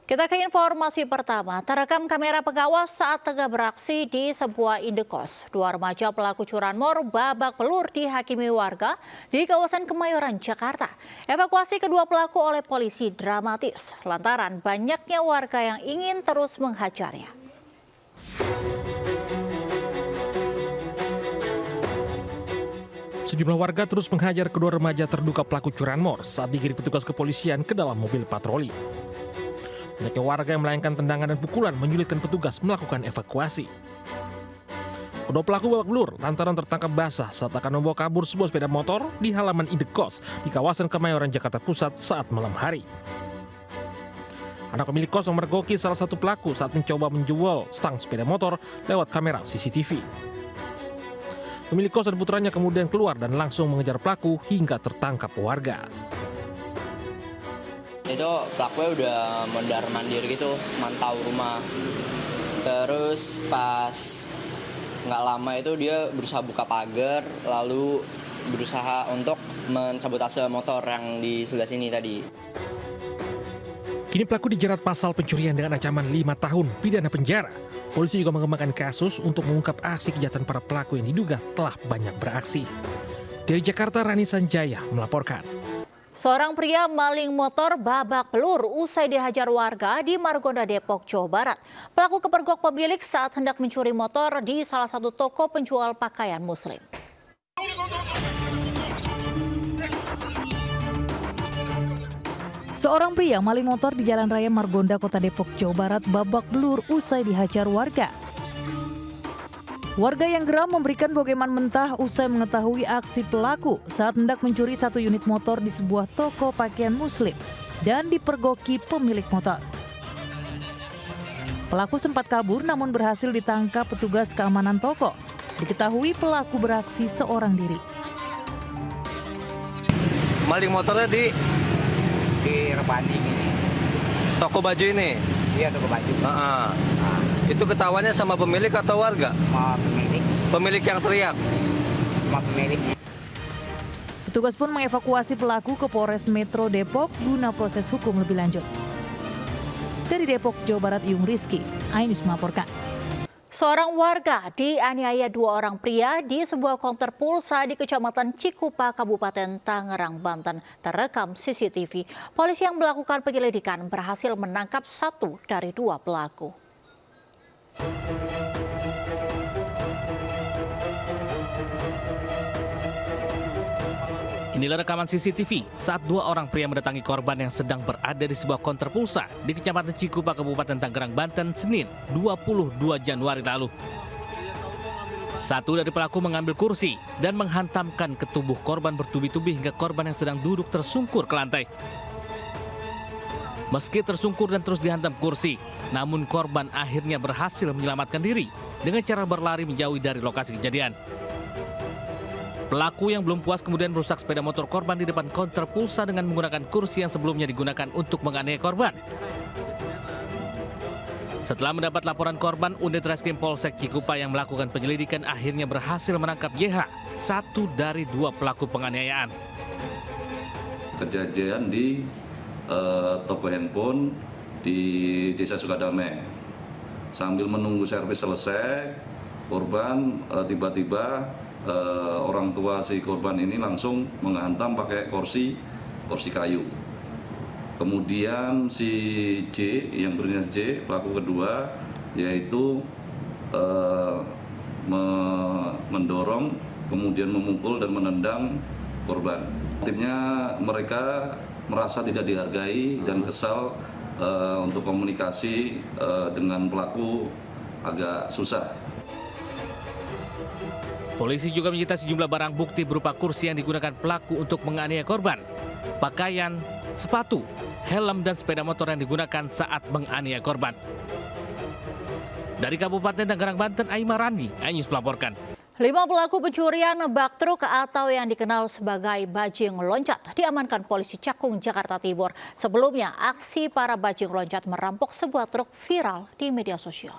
Kita ke informasi pertama, terekam kamera pengawas saat tengah beraksi di sebuah indekos. Dua remaja pelaku curanmor babak belur dihakimi warga di kawasan Kemayoran, Jakarta. Evakuasi kedua pelaku oleh polisi dramatis, lantaran banyaknya warga yang ingin terus menghajarnya. Sejumlah warga terus menghajar kedua remaja terduga pelaku curanmor saat digiring petugas kepolisian ke dalam mobil patroli. Banyaknya warga yang melayangkan tendangan dan pukulan menyulitkan petugas melakukan evakuasi. Kedua pelaku babak belur lantaran tertangkap basah saat akan membawa kabur sebuah sepeda motor di halaman indekos di kawasan Kemayoran, Jakarta Pusat saat malam hari. Anak pemilik kos memergoki salah satu pelaku saat mencoba menjual stang sepeda motor lewat kamera CCTV. Pemilik kos dan putranya kemudian keluar dan langsung mengejar pelaku hingga tertangkap warga. Itu pelakunya udah mondar-mandir gitu, mantau rumah. Terus pas nggak lama itu dia berusaha buka pagar, lalu berusaha untuk mensabotase motor yang di sebelah sini tadi. Kini pelaku dijerat pasal pencurian dengan ancaman 5 tahun pidana penjara. Polisi juga mengembangkan kasus untuk mengungkap aksi kejahatan para pelaku yang diduga telah banyak beraksi. Dari Jakarta, Rani Sanjaya melaporkan. Seorang pria maling motor babak belur usai dihajar warga di Margonda, Depok, Jawa Barat. Pelaku kepergok pemilik saat hendak mencuri motor di salah satu toko penjual pakaian muslim. Seorang pria maling motor di Jalan Raya Margonda, Kota Depok, Jawa Barat babak belur usai dihajar warga. Warga yang geram memberikan bogeman mentah usai mengetahui aksi pelaku saat hendak mencuri satu unit motor di sebuah toko pakaian muslim dan dipergoki pemilik motor. Pelaku sempat kabur namun berhasil ditangkap petugas keamanan toko. Diketahui pelaku beraksi seorang diri. Maling motornya di Repandi ini. toko baju ini? Iya, toko baju. Itu ketahuannya sama pemilik atau warga? Sama pemilik. Pemilik yang teriak? Sama pemilik. Petugas pun mengevakuasi pelaku ke Polres Metro Depok guna proses hukum lebih lanjut. Dari Depok, Jawa Barat, Yung Rizky, iNews melaporkan. Seorang warga dianiaya dua orang pria di sebuah konter pulsa di Kecamatan Cikupa, Kabupaten Tangerang, Banten, terekam CCTV. Polisi yang melakukan penyelidikan berhasil menangkap satu dari dua pelaku. Inilah rekaman CCTV saat dua orang pria mendatangi korban yang sedang berada di sebuah konter pulsa di Kecamatan Cikupa, Kabupaten Tangerang, Banten, Senin 22 Januari lalu. Satu dari pelaku mengambil kursi dan menghantamkan ke tubuh korban bertubi-tubi hingga korban yang sedang duduk tersungkur ke lantai. Meski tersungkur dan terus dihantam kursi, namun korban akhirnya berhasil menyelamatkan diri dengan cara berlari menjauhi dari lokasi kejadian. Pelaku yang belum puas kemudian merusak sepeda motor korban di depan konter pulsa dengan menggunakan kursi yang sebelumnya digunakan untuk menganiaya korban. Setelah mendapat laporan korban, unit Reskrim Polsek Cikupa yang melakukan penyelidikan akhirnya berhasil menangkap YH, satu dari dua pelaku penganiayaan. Kejadian di toko handphone di Desa Sukadame. Sambil menunggu servis selesai, korban tiba-tiba orang tua si korban ini langsung menghantam pakai kursi kayu. Kemudian si J yang berinisial J, pelaku kedua, yaitu mendorong, kemudian memukul dan menendang korban. Motifnya mereka merasa tidak dihargai dan kesal untuk komunikasi dengan pelaku agak susah. Polisi juga menyita sejumlah barang bukti berupa kursi yang digunakan pelaku untuk menganiaya korban, pakaian, sepatu, helm, dan sepeda motor yang digunakan saat menganiaya korban. Dari Kabupaten Tangerang, Banten, Aimar Randi, iNews melaporkan. 5 pelaku pencurian bak truk atau yang dikenal sebagai bajing loncat diamankan polisi Cakung, Jakarta Timur. Sebelumnya, aksi para bajing loncat merampok sebuah truk viral di media sosial.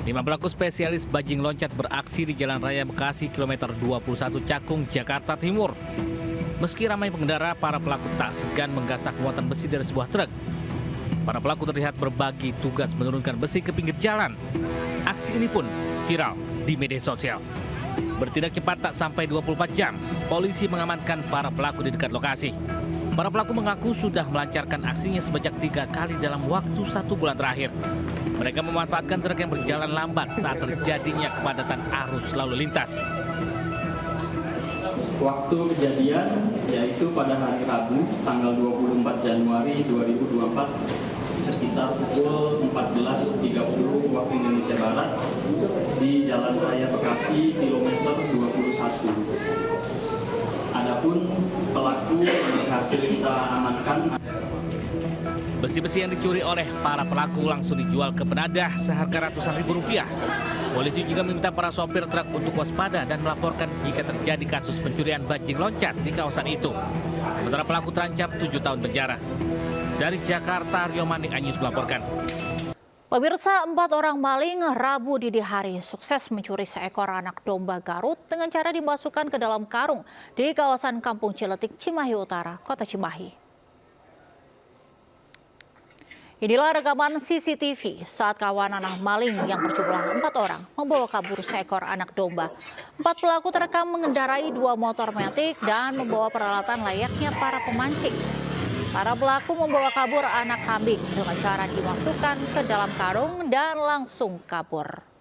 5 pelaku spesialis bajing loncat beraksi di Jalan Raya Bekasi kilometer 21 Cakung, Jakarta Timur. Meski ramai pengendara, para pelaku tak segan menggasak muatan besi dari sebuah truk. Para pelaku terlihat berbagi tugas menurunkan besi ke pinggir jalan. Aksi ini pun viral di media sosial. Bertindak cepat tak sampai 24 jam, polisi mengamankan para pelaku di dekat lokasi. Para pelaku mengaku sudah melancarkan aksinya sebanyak 3 kali dalam waktu 1 bulan terakhir. Mereka memanfaatkan truk yang berjalan lambat saat terjadinya kepadatan arus lalu lintas. Waktu kejadian yaitu pada hari Rabu tanggal 24 Januari 2024 sekitar pukul 14.30 waktu Indonesia Barat di Jalan Raya Bekasi kilometer 21. Adapun pelaku berhasil kita amankan. Besi-besi yang dicuri oleh para pelaku langsung dijual ke penadah seharga ratusan ribu rupiah. Polisi juga meminta para sopir truk untuk waspada dan melaporkan jika terjadi kasus pencurian bajing loncat di kawasan itu. Sementara pelaku terancam 7 tahun penjara. Dari Jakarta, Rio Manik Anyus melaporkan. Pemirsa, 4 orang maling Rabu dini hari sukses mencuri seekor anak domba Garut dengan cara dimasukkan ke dalam karung di kawasan Kampung Ciletik, Cimahi Utara, Kota Cimahi. Inilah rekaman CCTV saat kawanan anak maling yang berjumlah 4 orang membawa kabur seekor anak domba. 4 pelaku terekam mengendarai 2 motor metik dan membawa peralatan layaknya para pemancing. Para pelaku membawa kabur anak kambing dengan cara dimasukkan ke dalam karung dan langsung kabur.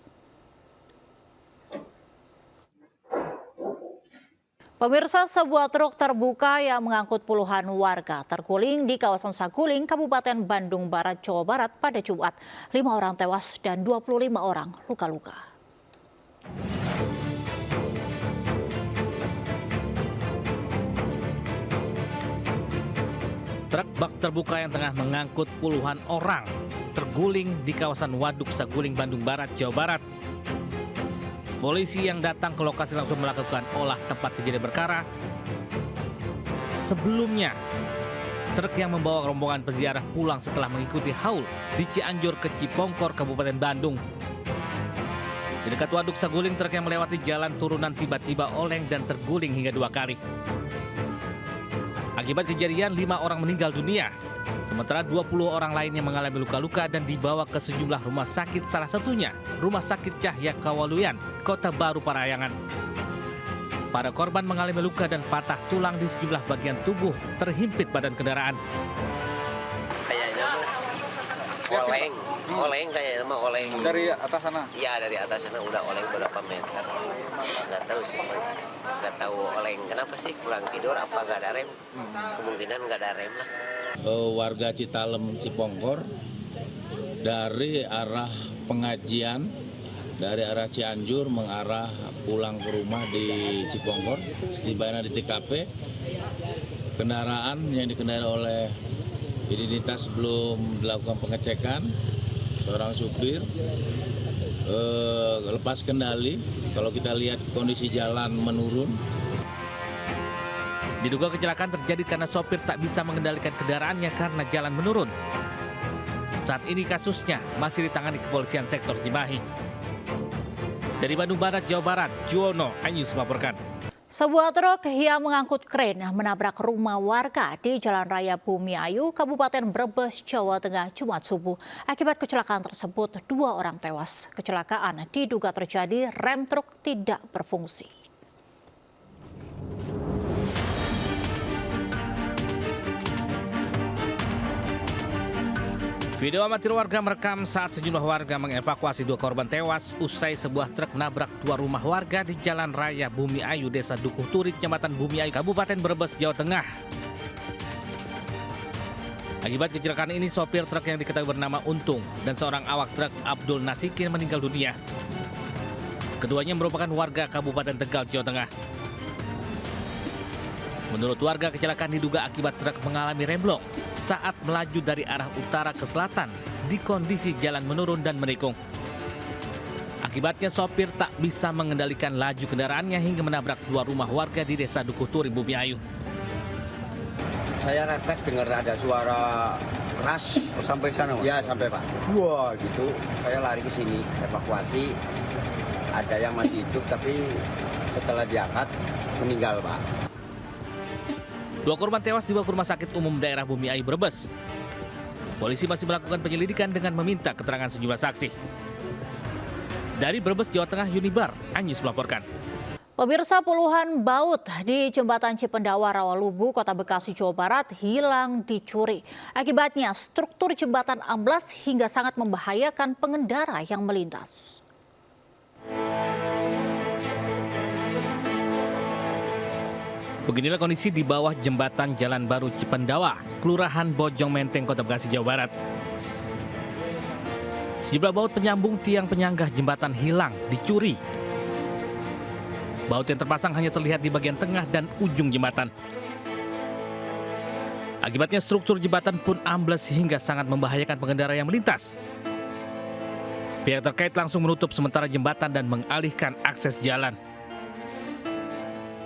Pemirsa, sebuah truk terbuka yang mengangkut puluhan warga terguling di kawasan Saguling, Kabupaten Bandung Barat, Jawa Barat pada Jumat. 5 orang tewas dan 25 orang luka-luka. Truk bak terbuka yang tengah mengangkut puluhan orang terguling di kawasan Waduk Saguling, Bandung Barat, Jawa Barat. Polisi yang datang ke lokasi langsung melakukan olah tempat kejadian perkara. Sebelumnya, truk yang membawa rombongan peziarah pulang setelah mengikuti haul di Cianjur ke Cipongkor, Kabupaten Bandung. Di dekat Waduk Saguling, truk yang melewati jalan turunan tiba-tiba oleng dan terguling hingga 2 kali. Akibat kejadian, 5 orang meninggal dunia. Sementara 20 orang lainnya mengalami luka-luka dan dibawa ke sejumlah rumah sakit, salah satunya Rumah Sakit Cahya Kawaluyan, Kota Baru Parahyangan. Para korban mengalami luka dan patah tulang di sejumlah bagian tubuh, terhimpit badan kendaraan. Kayaknya oleng kayaknya mah oleng. Dari atas sana? Iya, dari atas sana udah oleng berapa meter. Nggak tahu sih, nggak tahu oleng. Kenapa sih kurang tidur? Apa nggak ada rem? Kemungkinan nggak ada rem lah. Warga Citalem Cipongkor dari arah pengajian, dari arah Cianjur mengarah pulang ke rumah di Cipongkor. Setibanya di TKP, kendaraan yang dikendarai oleh identitas belum dilakukan pengecekan, seorang supir lepas kendali. Kalau kita lihat kondisi jalan menurun. Diduga kecelakaan terjadi karena sopir tak bisa mengendalikan kendaraannya karena jalan menurun. Saat ini kasusnya masih ditangani kepolisian sektor Cimahi. Dari Bandung Barat, Jawa Barat, Juwono Anyus melaporkan. Sebuah truk yang mengangkut kren menabrak rumah warga di Jalan Raya Bumi Ayu, Kabupaten Brebes, Jawa Tengah, Jumat subuh. Akibat kecelakaan tersebut, 2 orang tewas. Kecelakaan diduga terjadi rem truk tidak berfungsi. Video amatir warga merekam saat sejumlah warga mengevakuasi 2 korban tewas usai sebuah truk nabrak 2 rumah warga di Jalan Raya Bumi Ayu, Desa Dukuh Turi, Kecamatan Bumi Ayu, Kabupaten Brebes, Jawa Tengah. Akibat kecelakaan ini, sopir truk yang diketahui bernama Untung dan seorang awak truk Abdul Nasikin meninggal dunia. Keduanya merupakan warga Kabupaten Tegal, Jawa Tengah. Menurut warga, kecelakaan diduga akibat truk mengalami remblong saat melaju dari arah utara ke selatan di kondisi jalan menurun dan menikung. Akibatnya sopir tak bisa mengendalikan laju kendaraannya hingga menabrak 2 rumah warga di Desa Dukuh Turi, Bumi Ayu. Saya refleks dengar ada suara keras sampai sana. Ya sampai Pak. Wah gitu. Saya lari ke sini evakuasi. Ada yang masih hidup tapi setelah diangkat meninggal Pak. 2 korban tewas dibawa ke Rumah Sakit Umum Daerah Bumiayu Brebes. Polisi masih melakukan penyelidikan dengan meminta keterangan sejumlah saksi. Dari Brebes, Jawa Tengah, Yunibar, Anyus melaporkan. Pemirsa, puluhan baut di Jembatan Cipendawa Rawalubu, Kota Bekasi, Jawa Barat hilang dicuri. Akibatnya struktur jembatan amblas hingga sangat membahayakan pengendara yang melintas. Beginilah kondisi di bawah jembatan Jalan Baru Cipendawa, Kelurahan Bojong Menteng, Kota Bekasi, Jawa Barat. Sejumlah baut penyambung tiang penyanggah jembatan hilang, dicuri. Baut yang terpasang hanya terlihat di bagian tengah dan ujung jembatan. Akibatnya struktur jembatan pun ambles hingga sangat membahayakan pengendara yang melintas. Pihak terkait langsung menutup sementara jembatan dan mengalihkan akses jalan.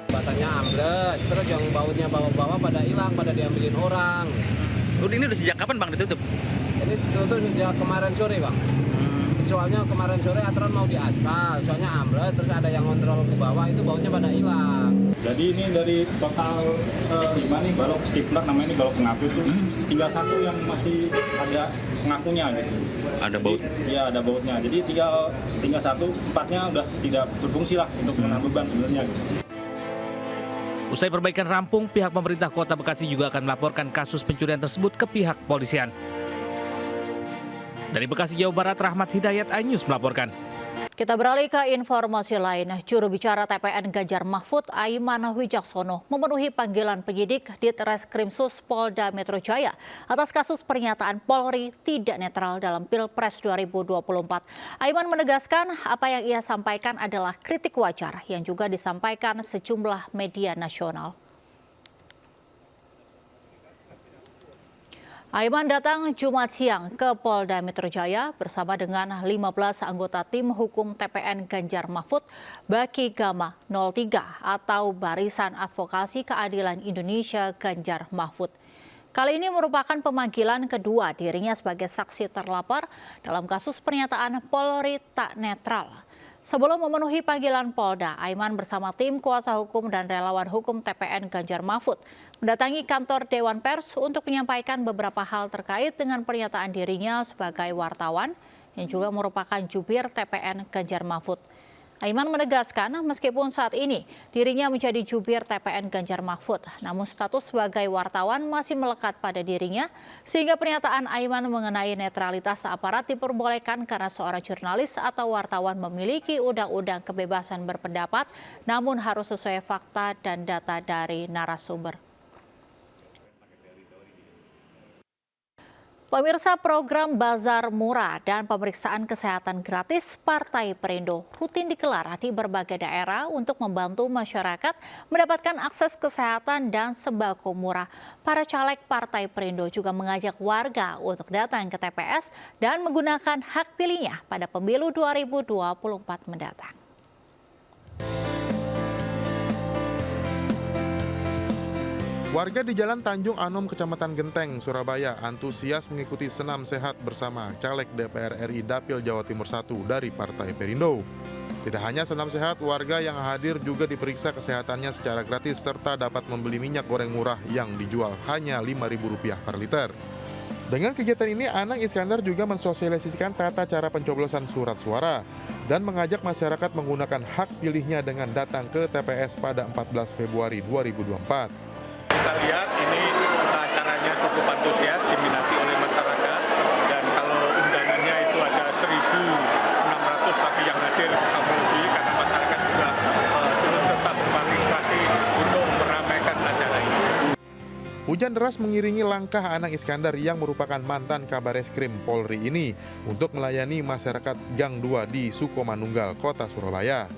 Jembatannya ambles, terus yang bautnya bawa-bawa pada hilang, pada diambilin orang. Ini udah sejak kapan Bang ditutup? Ini ditutup sejak kemarin sore Bang. Soalnya kemarin sore aturan mau diaspal, soalnya ambles, terus ada yang ngontrol ke bawah, itu bautnya pada hilang. Jadi ini dari total 5 nih balok stipler, namanya ini balok pengaku itu tinggal 1 yang masih ada pengakunya gitu. Ada baut? Iya ada bautnya, jadi tinggal 1, 4-nya udah tidak berfungsi lah untuk menahan beban sebenarnya gitu. Usai perbaikan rampung, pihak pemerintah Kota Bekasi juga akan melaporkan kasus pencurian tersebut ke pihak polisian. Dari Bekasi, Jawa Barat, Rahmat Hidayat, iNews melaporkan. Kita beralih ke informasi lain. Juru bicara TPN Ganjar Mahfud, Aiman Wijaksono, memenuhi panggilan penyidik di Treskrimsus Polda Metro Jaya atas kasus pernyataan Polri tidak netral dalam Pilpres 2024. Aiman menegaskan apa yang ia sampaikan adalah kritik wajar yang juga disampaikan sejumlah media nasional. Aiman datang Jumat siang ke Polda Metro Jaya bersama dengan 15 anggota tim hukum TPN Ganjar Mahfud Baki Gama 03 atau Barisan Advokasi Keadilan Indonesia Ganjar Mahfud. Kali ini merupakan pemanggilan kedua dirinya sebagai saksi terlapor dalam kasus pernyataan Polri tak netral. Sebelum memenuhi panggilan Polda, Aiman bersama tim kuasa hukum dan relawan hukum TPN Ganjar Mahfud mendatangi kantor Dewan Pers untuk menyampaikan beberapa hal terkait dengan pernyataan dirinya sebagai wartawan yang juga merupakan jubir TPN Ganjar Mahfud. Aiman menegaskan meskipun saat ini dirinya menjadi jubir TPN Ganjar Mahfud, namun status sebagai wartawan masih melekat pada dirinya, sehingga pernyataan Aiman mengenai netralitas aparat diperbolehkan karena seorang jurnalis atau wartawan memiliki undang-undang kebebasan berpendapat, namun harus sesuai fakta dan data dari narasumber. Pemirsa, program Bazar Murah dan pemeriksaan kesehatan gratis Partai Perindo rutin digelar di berbagai daerah untuk membantu masyarakat mendapatkan akses kesehatan dan sembako murah. Para caleg Partai Perindo juga mengajak warga untuk datang ke TPS dan menggunakan hak pilihnya pada pemilu 2024 mendatang. Warga di Jalan Tanjung Anom, Kecamatan Genteng, Surabaya, antusias mengikuti senam sehat bersama caleg DPR RI Dapil Jawa Timur 1 dari Partai Perindo. Tidak hanya senam sehat, warga yang hadir juga diperiksa kesehatannya secara gratis serta dapat membeli minyak goreng murah yang dijual hanya Rp5.000 per liter. Dengan kegiatan ini, Anang Iskandar juga mensosialisasikan tata cara pencoblosan surat suara dan mengajak masyarakat menggunakan hak pilihnya dengan datang ke TPS pada 14 Februari 2024. Kita lihat ini acaranya cukup antusias, diminati oleh masyarakat, dan kalau undangannya itu ada 1.600, tapi yang hadir bisa melebihi karena masyarakat juga turut serta berpartisipasi untuk meramaikan acara ini. Hujan deras mengiringi langkah Anang Iskandar yang merupakan mantan Kabareskrim Polri ini untuk melayani masyarakat Gang 2 di Sukomanunggal, Kota Surabaya.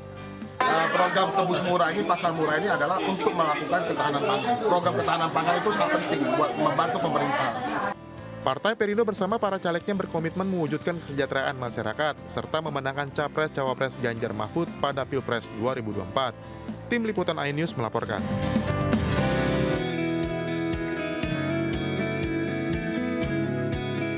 Program Tebus Murah ini, Pasar Murah ini adalah untuk melakukan ketahanan pangan. Program ketahanan pangan itu sangat penting buat membantu pemerintah. Partai Perindo bersama para calegnya berkomitmen mewujudkan kesejahteraan masyarakat serta memenangkan Capres-Cawapres Ganjar Mahfud pada Pilpres 2024. Tim Liputan iNews melaporkan.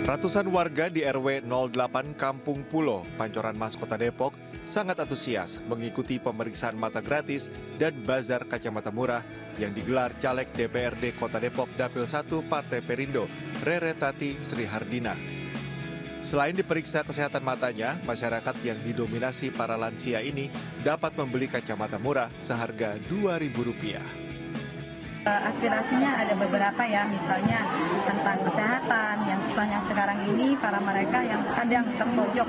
Ratusan warga di RW 08 Kampung Pulo, Pancoran Mas, Kota Depok, sangat antusias mengikuti pemeriksaan mata gratis dan bazar kacamata murah yang digelar caleg DPRD Kota Depok Dapil 1 Partai Perindo, Rere Tati Sri Hardina. Selain diperiksa kesehatan matanya, masyarakat yang didominasi para lansia ini dapat membeli kacamata murah seharga Rp2.000. Aspirasinya ada beberapa ya, misalnya tentang kesehatan, yang susahnya sekarang ini para mereka yang kadang terpojok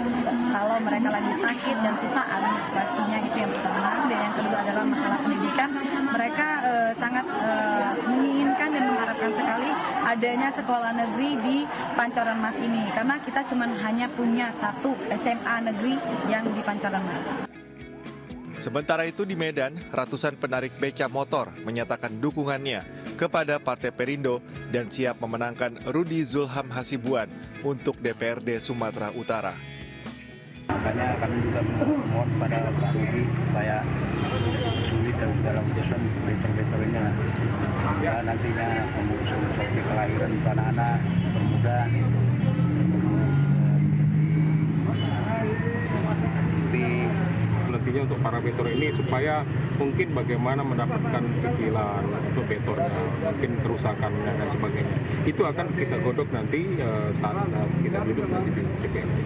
kalau mereka lagi sakit dan susah administrasinya, itu yang pertama. Dan yang kedua adalah masalah pendidikan. Mereka sangat menginginkan dan mengharapkan sekali adanya sekolah negeri di Pancoran Mas ini, karena kita cuma hanya punya satu SMA negeri yang di Pancoran Mas. Sementara itu di Medan, ratusan penarik beca motor menyatakan dukungannya kepada Partai Perindo dan siap memenangkan Rudi Zulham Hasibuan untuk DPRD Sumatera Utara. Makanya kami juga memohon pada Pak Rudi supaya sulit dan segala urusan better-betternya. Ya nantinya mengurus seperti kelahiran anak-anak bermuda, nantinya untuk parameter ini supaya mungkin bagaimana mendapatkan cicilan untuk betornya, mungkin kerusakannya dan sebagainya. Itu akan kita godok nanti saat kita duduk nanti di DPRD.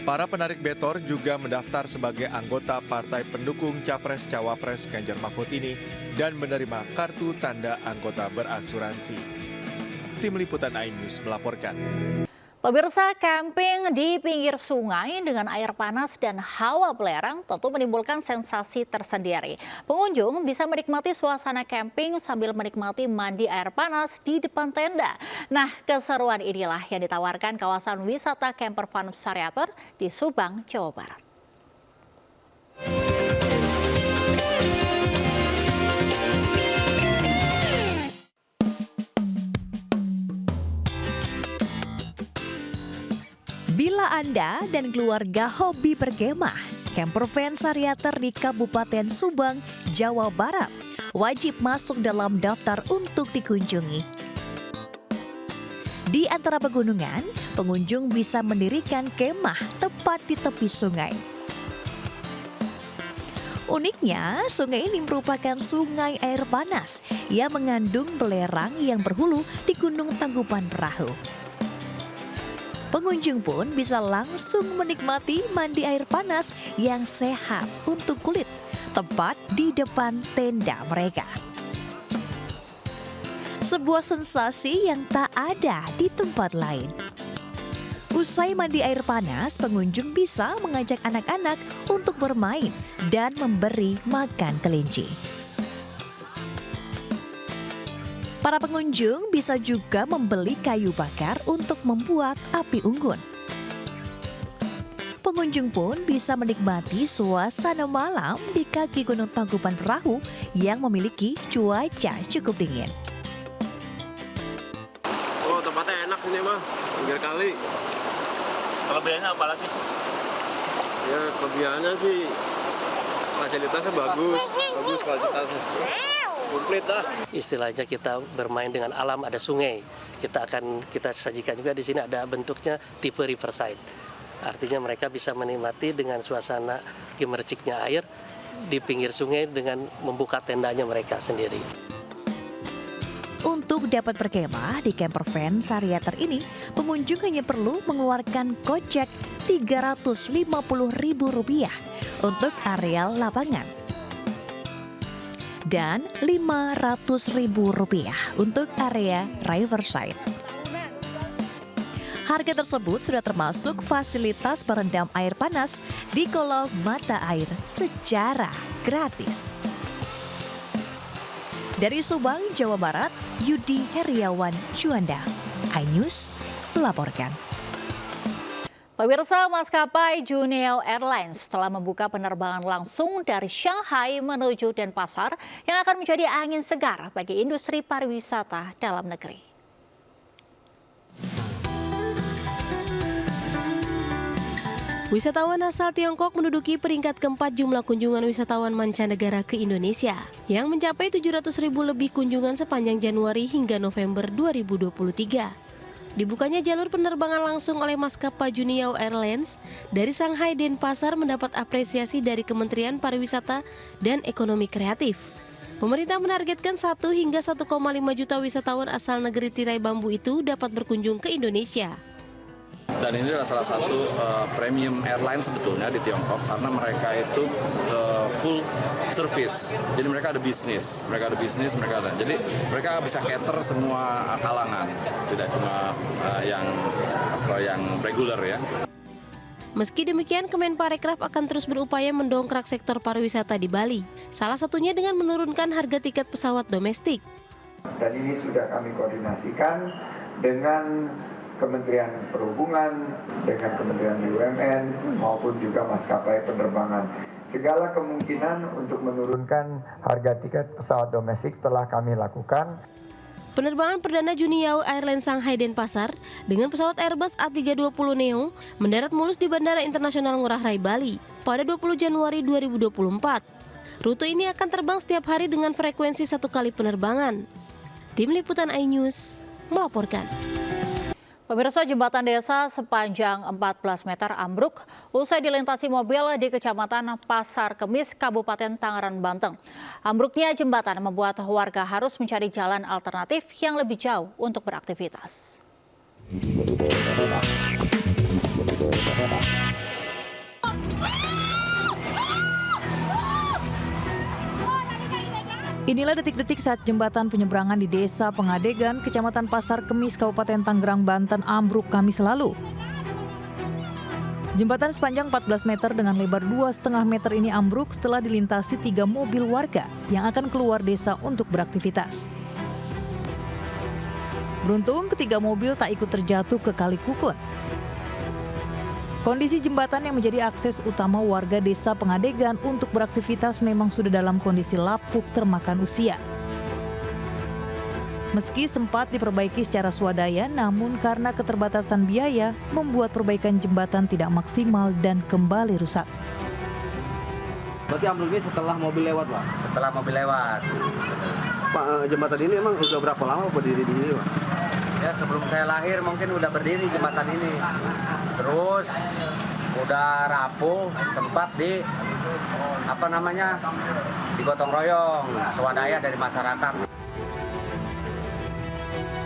Para penarik betor juga mendaftar sebagai anggota partai pendukung Capres-Cawapres Ganjar Mahfud ini dan menerima kartu tanda anggota berasuransi. Tim Liputan iNews melaporkan. Pemirsa, camping di pinggir sungai dengan air panas dan hawa belerang tentu menimbulkan sensasi tersendiri. Pengunjung bisa menikmati suasana camping sambil menikmati mandi air panas di depan tenda. Nah, keseruan inilah yang ditawarkan kawasan wisata Camper Fun Sariater di Subang, Jawa Barat. Bila Anda dan keluarga hobi berkemah, Camper Fun Sariater di Kabupaten Subang, Jawa Barat wajib masuk dalam daftar untuk dikunjungi. Di antara pegunungan, pengunjung bisa mendirikan kemah tepat di tepi sungai. Uniknya, sungai ini merupakan sungai air panas yang mengandung belerang yang berhulu di Gunung Tangkuban Perahu. Pengunjung pun bisa langsung menikmati mandi air panas yang sehat untuk kulit, tepat di depan tenda mereka. Sebuah sensasi yang tak ada di tempat lain. Usai mandi air panas, pengunjung bisa mengajak anak-anak untuk bermain dan memberi makan kelinci. Para pengunjung bisa juga membeli kayu bakar untuk membuat api unggun. Pengunjung pun bisa menikmati suasana malam di kaki Gunung Tangkuban Perahu yang memiliki cuaca cukup dingin. Oh, tempatnya enak sini mah, pinggir kali. Kelebihannya apa lagi sih? Ya, kelebihannya sih fasilitasnya bagus fasilitasnya. Komplit dah. Istilahnya kita bermain dengan alam, ada sungai. Kita sajikan juga di sini ada bentuknya tipe riverside. Artinya mereka bisa menikmati dengan suasana gemerciknya air di pinggir sungai dengan membuka tendanya mereka sendiri. Untuk dapat berkemah di Camper Fun Sariater ini, pengunjung hanya perlu mengeluarkan kocek Rp350.000 untuk areal lapangan dan Rp500.000 untuk area riverside. Harga tersebut sudah termasuk fasilitas berendam air panas di kolong mata air secara gratis. Dari Subang, Jawa Barat, Yudi Heriawan Juanda, iNews melaporkan. Pemirsa, maskapai Juneo Airlines telah membuka penerbangan langsung dari Shanghai menuju Denpasar yang akan menjadi angin segar bagi industri pariwisata dalam negeri. Wisatawan asal Tiongkok menduduki peringkat keempat jumlah kunjungan wisatawan mancanegara ke Indonesia, yang mencapai 700.000 lebih kunjungan sepanjang Januari hingga November 2023. Dibukanya jalur penerbangan langsung oleh maskapai Juneyao Airlines dari Shanghai Denpasar mendapat apresiasi dari Kementerian Pariwisata dan Ekonomi Kreatif. Pemerintah menargetkan 1 hingga 1,5 juta wisatawan asal negeri tirai bambu itu dapat berkunjung ke Indonesia. Dan ini adalah salah satu premium airline sebetulnya di Tiongkok karena mereka itu full service. Jadi mereka ada bisnis, jadi mereka bisa cater semua kalangan, tidak cuma yang reguler ya. Meski demikian, Kemenparekraf akan terus berupaya mendongkrak sektor pariwisata di Bali. Salah satunya dengan menurunkan harga tiket pesawat domestik. Dan ini sudah kami koordinasikan dengan Kementerian Perhubungan, dengan Kementerian BUMN, maupun juga maskapai penerbangan. Segala kemungkinan untuk menurunkan harga tiket pesawat domestik telah kami lakukan. Penerbangan perdana Juneyao Airlines Shanghai Denpasar dengan pesawat Airbus A320neo mendarat mulus di Bandara Internasional Ngurah Rai Bali pada 20 Januari 2024. Rute ini akan terbang setiap hari dengan frekuensi 1 kali penerbangan. Tim Liputan iNews melaporkan. Pemirsa, jembatan desa sepanjang 14 meter ambruk usai dilintasi mobil di Kecamatan Pasar Kemis, Kabupaten Tangerang, Banten. Ambruknya jembatan membuat warga harus mencari jalan alternatif yang lebih jauh untuk beraktivitas. Inilah detik-detik saat jembatan penyeberangan di Desa Pengadegan, Kecamatan Pasar Kemis, Kabupaten Tangerang, Banten ambruk Kamis lalu. Jembatan sepanjang 14 meter dengan lebar 2,5 meter ini ambruk setelah dilintasi 3 mobil warga yang akan keluar desa untuk beraktivitas. Beruntung ketiga mobil tak ikut terjatuh ke Kali Kukun. Kondisi jembatan yang menjadi akses utama warga Desa Pengadegan untuk beraktivitas memang sudah dalam kondisi lapuk termakan usia. Meski sempat diperbaiki secara swadaya, namun karena keterbatasan biaya membuat perbaikan jembatan tidak maksimal dan kembali rusak. Berarti ambruknya setelah mobil lewat, Pak? Setelah mobil lewat. Pak, jembatan ini emang udah berapa lama berdiri di sini, Pak? Ya, sebelum saya lahir mungkin udah berdiri jembatan ini. Terus udah rapuh, sempat digotong royong swadaya dari masyarakat.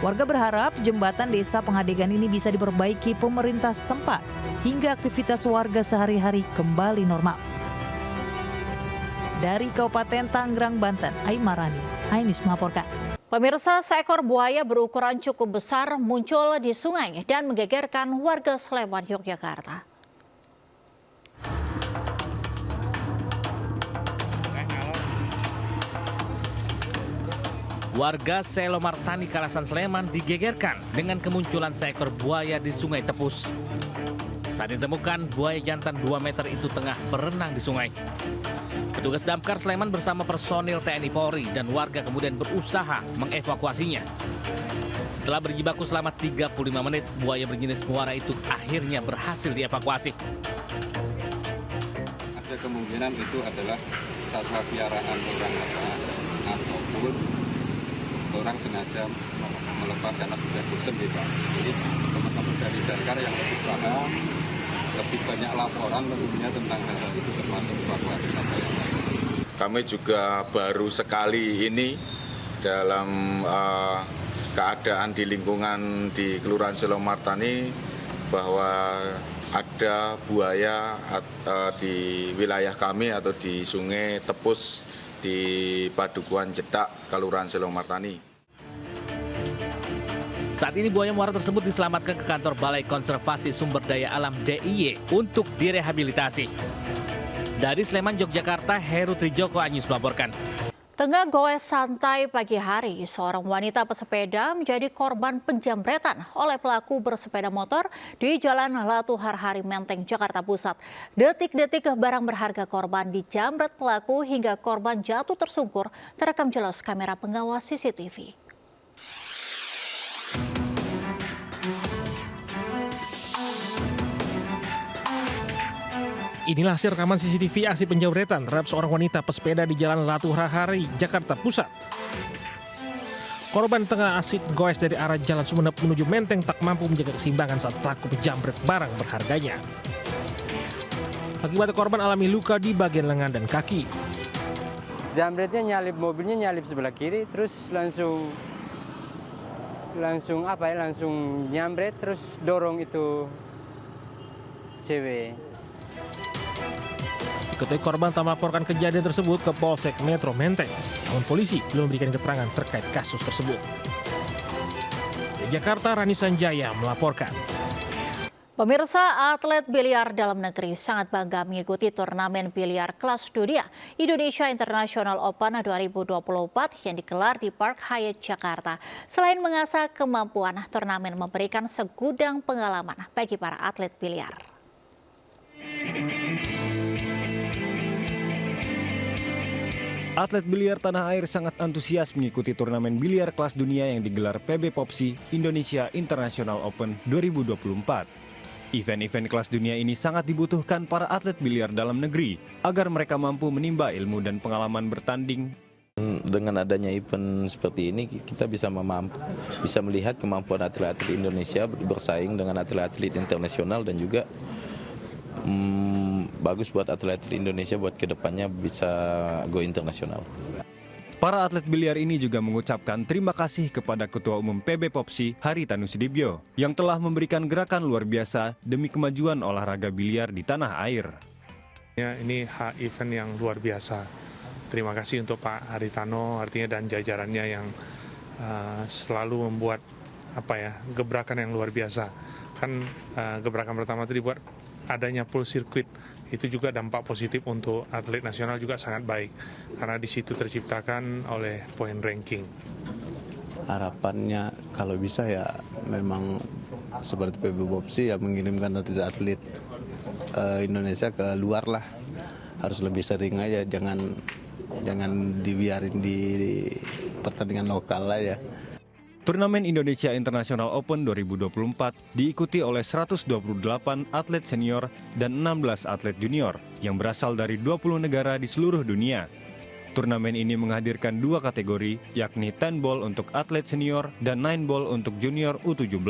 Warga berharap jembatan Desa Pengadegan ini bisa diperbaiki pemerintah setempat hingga aktivitas warga sehari-hari kembali normal. Dari Kabupaten Tangerang, Banten, Aimarani, iNews melaporkan. Pemirsa, seekor buaya berukuran cukup besar muncul di sungai dan menggegerkan warga Sleman, Yogyakarta. Warga Selomartani, Kalasan, Sleman digegerkan dengan kemunculan seekor buaya di Sungai Tepus. Saat ditemukan, buaya jantan 2 meter itu tengah berenang di sungai. Petugas Damkar Sleman bersama personil TNI Polri dan warga kemudian berusaha mengevakuasinya. Setelah berjibaku selama 35 menit, buaya berjenis muara itu akhirnya berhasil dievakuasi. Ada kemungkinan itu adalah satwa piaraan orang ataupun orang sengaja melepas karena sudah bosan, Pak. Jadi teman-teman dari Damkar yang lebih paham, lebih banyak laporan tentunya tentang hal itu termasuk evakuasi satwa yang lain. Kami juga baru sekali ini dalam keadaan di lingkungan di Kelurahan Selomartani bahwa ada buaya di wilayah kami atau di Sungai Tepus di Padukuhan Jedak, Kelurahan Selomartani. Saat ini buaya muara tersebut diselamatkan ke kantor Balai Konservasi Sumber Daya Alam DIY untuk direhabilitasi. Dari Sleman, Yogyakarta, Heru Trijoko, iNews melaporkan. Tengah goes santai pagi hari, seorang wanita pesepeda menjadi korban penjamretan oleh pelaku bersepeda motor di Jalan Latu Harhari, Menteng, Jakarta Pusat. Detik-detik barang berharga korban dijamret pelaku hingga korban jatuh tersungkur terekam jelas kamera pengawas CCTV. Inilah hasil rekaman CCTV aksi penjamretan terhadap seorang wanita pesepeda di Jalan Latu Harhari, Jakarta Pusat. Korban tengah asik goes dari arah Jalan Sumeneb menuju Menteng tak mampu menjaga keseimbangan saat pelaku menjamret barang berharganya. Akibatnya korban alami luka di bagian lengan dan kaki. Jambretnya nyalip, mobilnya nyalip sebelah kiri, terus langsung nyambret, terus dorong itu cewek. Diketahui korban tak melaporkan kejadian tersebut ke Polsek Metro Menteng, namun polisi belum memberikan keterangan terkait kasus tersebut. Di Jakarta, Rani Sanjaya melaporkan. Pemirsa, atlet biliar dalam negeri sangat bangga mengikuti turnamen biliar kelas dunia Indonesia International Open 2024 yang digelar di Park Hyatt Jakarta. Selain mengasah kemampuan, turnamen memberikan segudang pengalaman bagi para atlet biliar. Atlet biliar tanah air sangat antusias mengikuti turnamen biliar kelas dunia yang digelar PB POPSI Indonesia International Open 2024. Event-event kelas dunia ini sangat dibutuhkan para atlet biliar dalam negeri agar mereka mampu menimba ilmu dan pengalaman bertanding. Dengan adanya event seperti ini kita bisa melihat kemampuan atlet-atlet Indonesia bersaing dengan atlet-atlet internasional dan juga bagus buat atlet-atlet Indonesia buat kedepannya bisa go internasional. Para atlet biliar ini juga mengucapkan terima kasih kepada Ketua Umum PB POPSI Haritanu Sudibyo yang telah memberikan gerakan luar biasa demi kemajuan olahraga biliar di tanah air. Ini event yang luar biasa. Terima kasih untuk Pak Haritano artinya dan jajarannya yang selalu membuat gebrakan yang luar biasa. Kan gebrakan pertama itu dibuat adanya full circuit. Itu juga dampak positif untuk atlet nasional juga sangat baik karena di situ terciptakan oleh poin ranking. Harapannya kalau bisa ya memang seperti PB POPSI ya mengirimkan atlet-atlet Indonesia ke luar lah. Harus lebih sering aja, jangan dibiarin di pertandingan lokal lah ya. Turnamen Indonesia International Open 2024 diikuti oleh 128 atlet senior dan 16 atlet junior yang berasal dari 20 negara di seluruh dunia. Turnamen ini menghadirkan dua kategori, yakni 10 ball untuk atlet senior dan 9 ball untuk junior U17.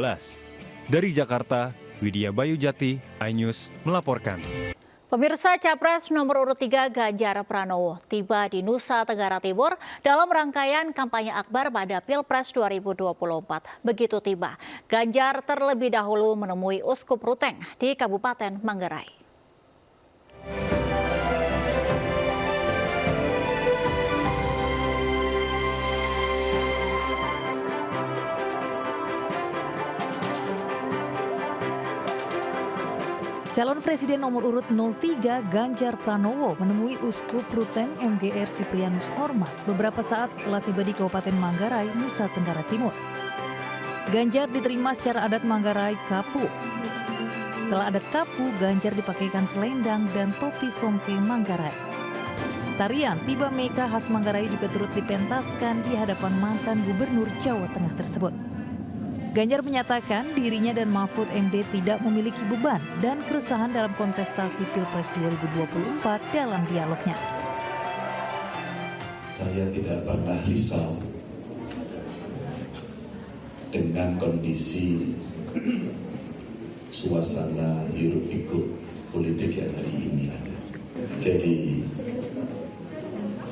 Dari Jakarta, Widya Bayujati, iNews melaporkan. Pemirsa, Capres nomor urut 3 Ganjar Pranowo tiba di Nusa Tenggara Timur dalam rangkaian kampanye akbar pada Pilpres 2024. Begitu tiba, Ganjar terlebih dahulu menemui Uskup Ruteng di Kabupaten Manggarai. Calon Presiden nomor urut 03 Ganjar Pranowo menemui Uskup Ruteng MGR Siprianus Hormat beberapa saat setelah tiba di Kabupaten Manggarai, Nusa Tenggara Timur. Ganjar diterima secara adat Manggarai Kapu. Setelah adat Kapu, Ganjar dipakaikan selendang dan topi songke Manggarai. Tarian Tiba Meka khas Manggarai juga turut dipentaskan di hadapan mantan Gubernur Jawa Tengah tersebut. Ganjar menyatakan dirinya dan Mahfud MD tidak memiliki beban dan keresahan dalam kontestasi Pilpres 2024 dalam dialognya. Saya tidak pernah risau dengan kondisi suasana hiruk-pikuk politik yang hari ini ada. Jadi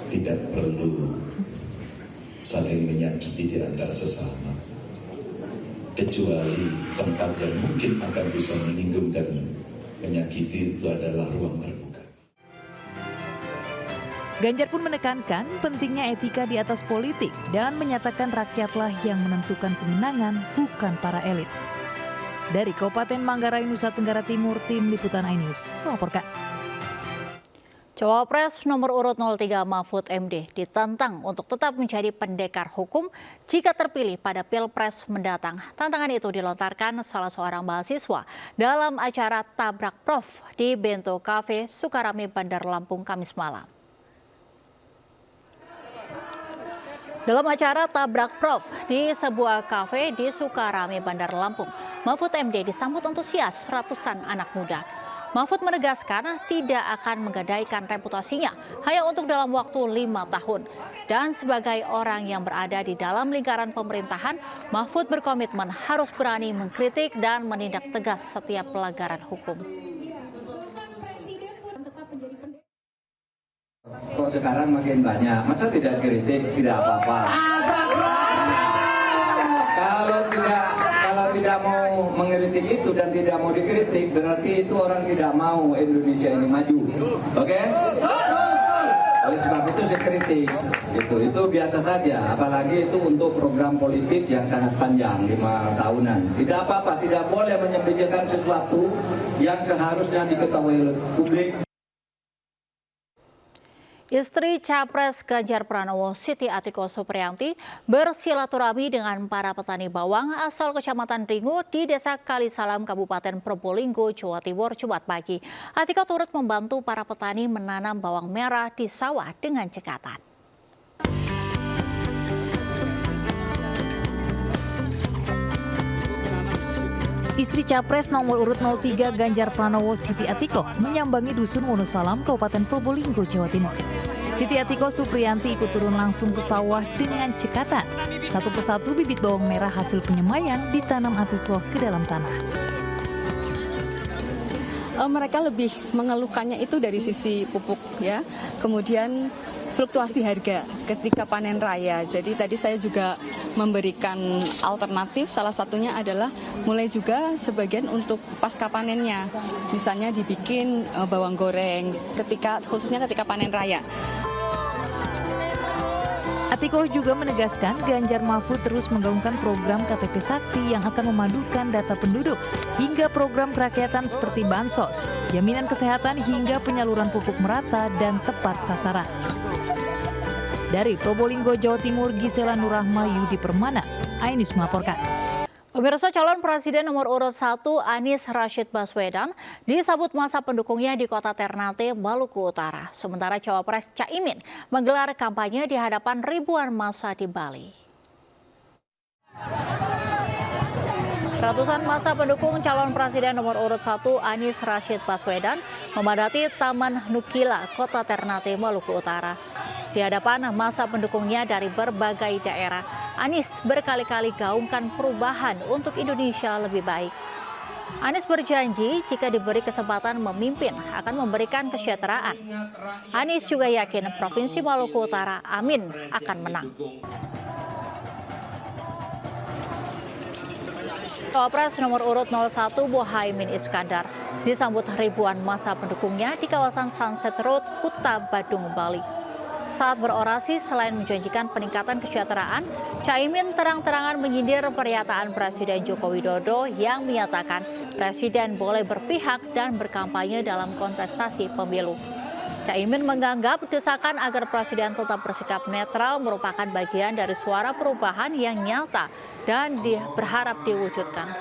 tidak perlu saling menyakiti di antara sesama. Kecuali tempat yang mungkin akan bisa menyinggung dan menyakiti itu adalah ruang terbuka. Ganjar pun menekankan pentingnya etika di atas politik dan menyatakan rakyatlah yang menentukan kemenangan, bukan para elit. Dari Kabupaten Manggarai, Nusa Tenggara Timur, Tim Liputan iNews melaporkan. Cawapres nomor urut 03 Mahfud MD ditantang untuk tetap menjadi pendekar hukum jika terpilih pada Pilpres mendatang. Tantangan itu dilontarkan salah seorang mahasiswa dalam acara Tabrak Prof di Bento Cafe Sukarame, Bandar Lampung, Kamis malam. Dalam acara Tabrak Prof di sebuah kafe di Sukarame, Bandar Lampung, Mahfud MD disambut antusias ratusan anak muda. Mahfud menegaskan tidak akan menggadaikan reputasinya hanya untuk dalam waktu 5 tahun. Dan sebagai orang yang berada di dalam lingkaran pemerintahan, Mahfud berkomitmen harus berani mengkritik dan menindak tegas setiap pelanggaran hukum. Kok sekarang makin banyak, masa tidak kritik, tidak apa-apa. Kalau tidak mau mengkritik itu dan tidak mau dikritik, berarti itu orang tidak mau Indonesia ini maju. Oke? Oleh sebab itu saya kritik. Itu biasa saja, apalagi itu untuk program politik yang sangat panjang, 5 tahunan. Tidak apa-apa, tidak boleh menyembunyikan sesuatu yang seharusnya diketahui oleh publik. Istri Capres Ganjar Pranowo, Siti Atiko Supriyanti, bersilaturahmi dengan para petani bawang asal Kecamatan Ringu di Desa Kalisalam, Kabupaten Probolinggo, Jawa Timur, Jumat pagi. Atiko turut membantu para petani menanam bawang merah di sawah dengan cekatan. Istri Capres nomor urut 03 Ganjar Pranowo, Siti Atiko, menyambangi Dusun Wonosalam, Kabupaten Probolinggo, Jawa Timur. Siti Atiko Supriyanti ikut turun langsung ke sawah dengan cekatan. Satu persatu bibit bawang merah hasil penyemayan ditanam Atiko ke dalam tanah. Mereka lebih mengeluhkannya itu dari sisi pupuk ya, kemudian fluktuasi harga ketika panen raya. Jadi tadi saya juga memberikan alternatif, salah satunya adalah mulai juga sebagian untuk pasca panennya. Misalnya dibikin bawang goreng khususnya ketika panen raya. Atiko juga menegaskan Ganjar Mahfud terus menggaungkan program KTP Sakti yang akan memadukan data penduduk hingga program kerakyatan seperti bansos, jaminan kesehatan hingga penyaluran pupuk merata dan tepat sasaran. Dari Probolinggo, Jawa Timur, Gisela Nurrahma, Yudi Permana, Ainus melaporkan. Pemirsa, calon presiden nomor urut 1 Anies Rashid Baswedan disambut masa pendukungnya di kota Ternate, Maluku Utara. Sementara Cawapres Caimin menggelar kampanye di hadapan ribuan massa di Bali. Ratusan massa pendukung calon presiden nomor urut 1 Anies Rashid Baswedan memadati Taman Nukila, kota Ternate, Maluku Utara. Di hadapan massa pendukungnya dari berbagai daerah, Anies berkali-kali gaungkan perubahan untuk Indonesia lebih baik. Anies berjanji jika diberi kesempatan memimpin akan memberikan kesejahteraan. Anies juga yakin Provinsi Maluku Utara, amin, akan menang. Cawapres nomor urut 01 Muhaimin Iskandar disambut ribuan massa pendukungnya di kawasan Sunset Road, Kuta Badung, Bali. Saat berorasi, selain menjanjikan peningkatan kesejahteraan, Caimin terang-terangan menyindir pernyataan Presiden Joko Widodo yang menyatakan Presiden boleh berpihak dan berkampanye dalam kontestasi pemilu. Caimin menganggap desakan agar Presiden tetap bersikap netral merupakan bagian dari suara perubahan yang nyata dan berharap diwujudkan.